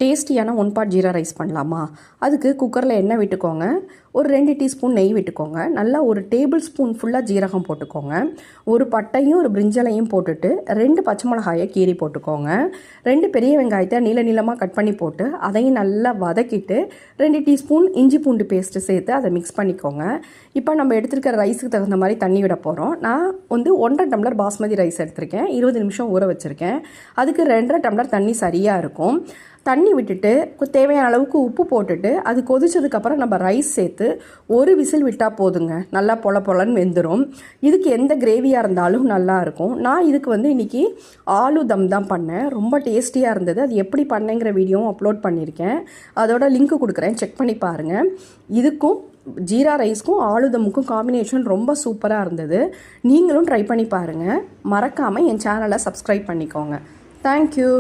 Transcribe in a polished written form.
டேஸ்டியான 1 பாட் ஜீரா ரைஸ் பண்ணலாமா? அதுக்கு குக்கரில் எண்ணெய் விட்டுக்கோங்க. ஒரு 2 டீஸ்பூன் நெய் விட்டுக்கோங்க. நல்லா ஒரு டேபிள் ஸ்பூன் ஃபுல்லாக ஜீரகம் போட்டுக்கோங்க. ஒரு பட்டையும் ஒரு பிரிஞ்சலையும் போட்டுட்டு 2 பச்சை மிளகாயை கீறி போட்டுக்கோங்க. 2 பெரிய வெங்காயத்தை நீள நீளமாக கட் பண்ணி போட்டு அதையும் நல்லா வதக்கிட்டு 2 டீஸ்பூன் இஞ்சி பூண்டு பேஸ்ட்டு சேர்த்து அதை மிக்ஸ் பண்ணிக்கோங்க. இப்போ நம்ம எடுத்துருக்கிற ரைஸுக்கு தகுந்த மாதிரி தண்ணி விட போகிறோம். நான் 1.5 டம்ளர் பாஸ்மதி ரைஸ் எடுத்திருக்கேன். 20 நிமிஷம் ஊற வச்சுருக்கேன். அதுக்கு 2.5 டம்ளர் தண்ணி சரியாக இருக்கும். தண்ணி விட்டுட்டு தேவையான அளவுக்கு உப்பு போட்டுட்டு அது கொதிச்சதுக்கப்புறம் நம்ம ரைஸ் சேர்த்து ஒரு விசில் விட்டால் போதுங்க. நல்லா பொல பொலன்னு வெந்துடும். இதுக்கு எந்த கிரேவியாக இருந்தாலும் நல்லாயிருக்கும். நான் இதுக்கு இன்றைக்கி ஆலு தம் தான் பண்ணேன். ரொம்ப டேஸ்டியாக இருந்தது. அது எப்படி பண்ணேங்கிற வீடியோவும் அப்லோட் பண்ணியிருக்கேன். அதோட லிங்க் கொடுக்குறேன், செக் பண்ணி பாருங்கள். இதுக்கும் ஜீரா ரைஸ்க்கும் ஆலுதமுக்கும் காம்பினேஷன் ரொம்ப சூப்பராக இருந்தது. நீங்களும் ட்ரை பண்ணி பாருங்கள். மறக்காமல் என் சேனலை சப்ஸ்கிரைப் பண்ணிக்கோங்க. தேங்க்யூ.